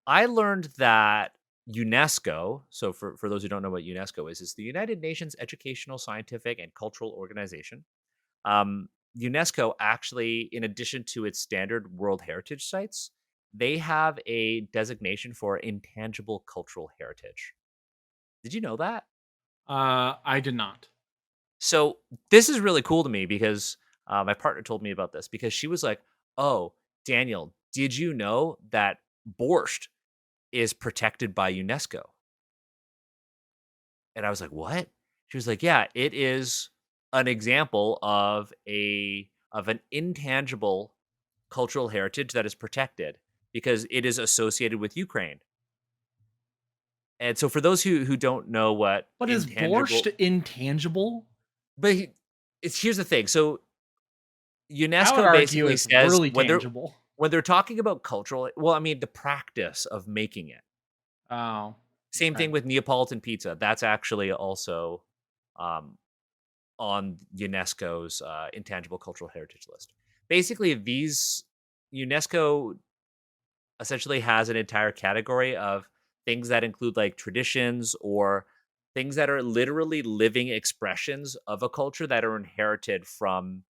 I learned that UNESCO, so for those who don't know what UNESCO is the United Nations Educational, Scientific, and Cultural Organization. Um, UNESCO actually, in addition to its standard World Heritage sites, they have a designation for intangible cultural heritage. Did you know that? I did not. So this is really cool to me because my partner told me about this because she was like, "Oh, Daniel, did you know that borscht is protected by UNESCO?" And I was like, "What?" She was like, "Yeah, it is an example of an intangible cultural heritage that is protected because it is associated with Ukraine." And so for those who don't know what But is intangible borscht intangible? but it's here's the thing. So I would UNESCO argue basically it's says really tangible. when they're talking about cultural well, I mean the practice of making it. Oh, Same okay. thing with Neapolitan pizza. That's actually also um, on UNESCO's intangible cultural heritage list. Basically, these UNESCO essentially has an entire category of things that include like traditions or things that are literally living expressions of a culture that are inherited from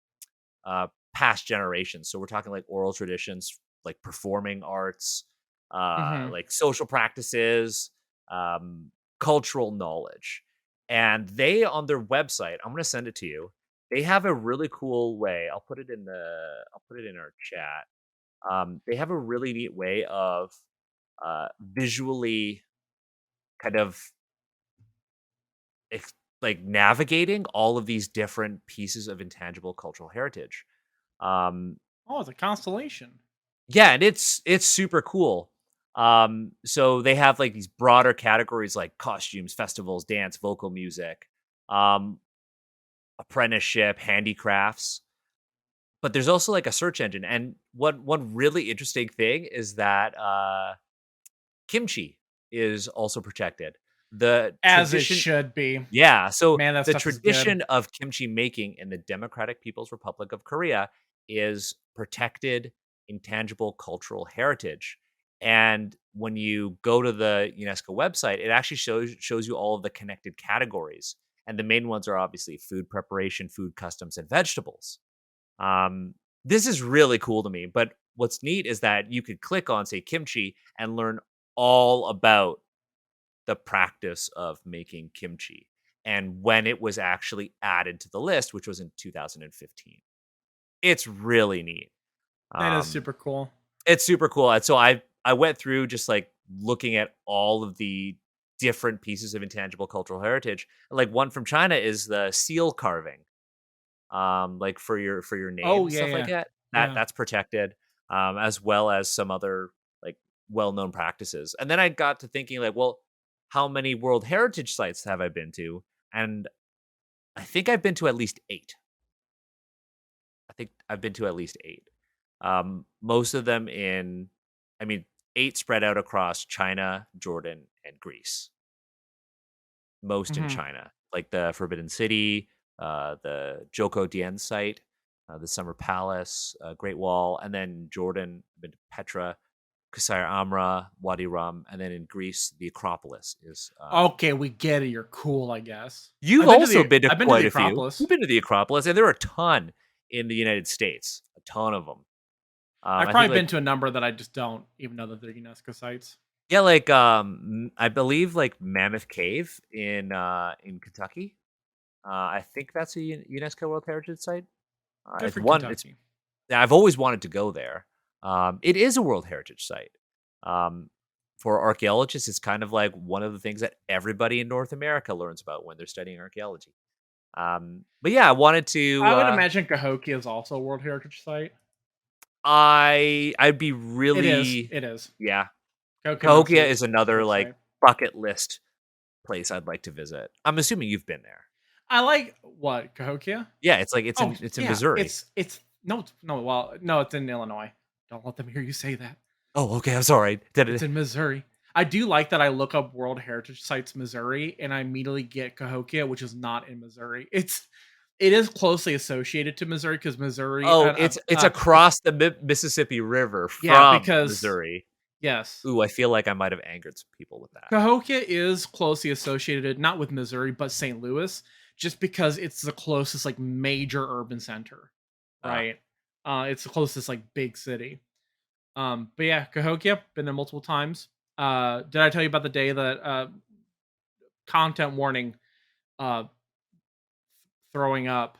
past generations. So we're talking like oral traditions, like performing arts, Mhm. like social practices, um, cultural knowledge. And they on their website, I'm gonna send it to you. They have a really cool way. I'll put it in our chat. They have a really neat way of visually kind of ex- like navigating all of these different pieces of intangible cultural heritage. Um, Oh, it's a constellation. Yeah, and it's super cool. So they have like these broader categories like costumes, festivals, dance, vocal music, um, apprenticeship, handicrafts. But there's also like a search engine, and one really interesting thing is that kimchi is also protected. The As it tradition, should be. yeah. So Man, that the stuff is good. tradition of kimchi making in the Democratic People's Republic of Korea is protected intangible cultural heritage. And when you go to the UNESCO website, it actually shows you all of the connected categories. And the main ones are obviously food preparation, food customs, and vegetables. Um, this is really cool to me. But what's neat is that you could click on, say, kimchi and learn all about the practice of making kimchi and when it was actually added to the list, which was in 2015. It's really neat. That is Um, super cool. it's super cool. And so I went through just like looking at all of the different pieces of intangible cultural heritage. Like one from China is the seal carving, like for your name Oh, and yeah, stuff like yeah. that. Yeah. That's protected, as well as some other like well known practices. And then I got to thinking like, well, how many World Heritage sites have I been to? And I think I've been to at least 8. I think I've been to at least 8. Most of them in, I mean, 8 spread out across China, Jordan, and Greece. Most in Mhm. China, like the Forbidden City, the Joko Dien site, the Summer Palace, Great Wall, and then Jordan, I've been to Petra, Kusaya Amra, Wadi Rum, and then in Greece, the Acropolis is. Okay, we get it. You're cool, I guess. You've also been to I've been to the quite a few. Acropolis. You've been to the Acropolis, and there are a ton in the United States, a ton of them. I've I think probably been like to a number that I just don't even know that they're UNESCO sites. yeah, like I believe like Mammoth Cave in Kentucky. I think that's a UNESCO World Heritage site. Good It's for one. It's Kentucky. I've always wanted to go there. It is a World Heritage site. Um, for archaeologists, it's kind of like one of the things that everybody in North America learns about when they're studying archaeology. But yeah, I wanted to. I would imagine Cahokia is also a World Heritage site. I'd be It is. really It is. yeah. Cahokia Mountain Cahokia is is a another cool like site. bucket list place I'd like to visit. I'm assuming you've been there. I like what Cahokia. Yeah, it's like Oh it's in yeah, Missouri. it's no no well no it's in Illinois. Don't let them hear you say that. Oh, okay. I'm sorry. Did It's it? in Missouri. I do like that I look up World Heritage Sites Missouri and I immediately get Cahokia, which is not in Missouri. It is closely associated to Missouri because Missouri Oh, it's across the Mississippi River yeah, from because Missouri. Yes. Ooh, I feel like I might have angered some people with that. Cahokia is closely associated, not with Missouri, but St. Louis, just because it's the closest like major urban center, Uh, right? It's the closest like big city. But yeah, Cahokia, been there multiple times. Did I tell you about the day that content warning, uh, throwing up?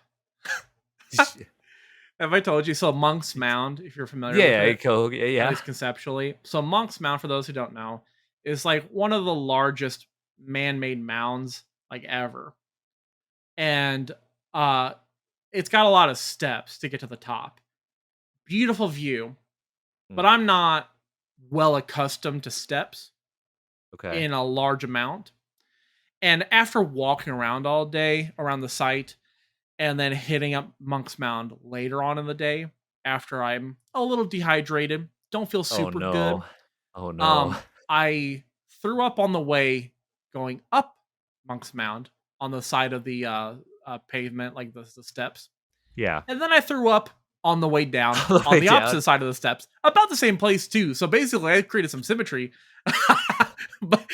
Have I told you? So Monk's Mound, if you're familiar with yeah, it, go, yeah, at yeah. least conceptually. So Monk's Mound, for those who don't know, is like one of the largest man-made mounds like ever. And uh it's got a lot of steps to get to the top. Beautiful view, Hmm, but I'm not well accustomed to steps okay. in a large amount. And after walking around all day around the site and then hitting up Monk's Mound later on in the day after I'm a little dehydrated, don't feel Oh super good. no. Oh no. Um, I threw up on the way going up Monk's Mound on the side of the pavement, like the steps. Yeah. And then I threw up on the way down All the on way the down. opposite side of the steps, about the same place too. So basically, I created some symmetry. but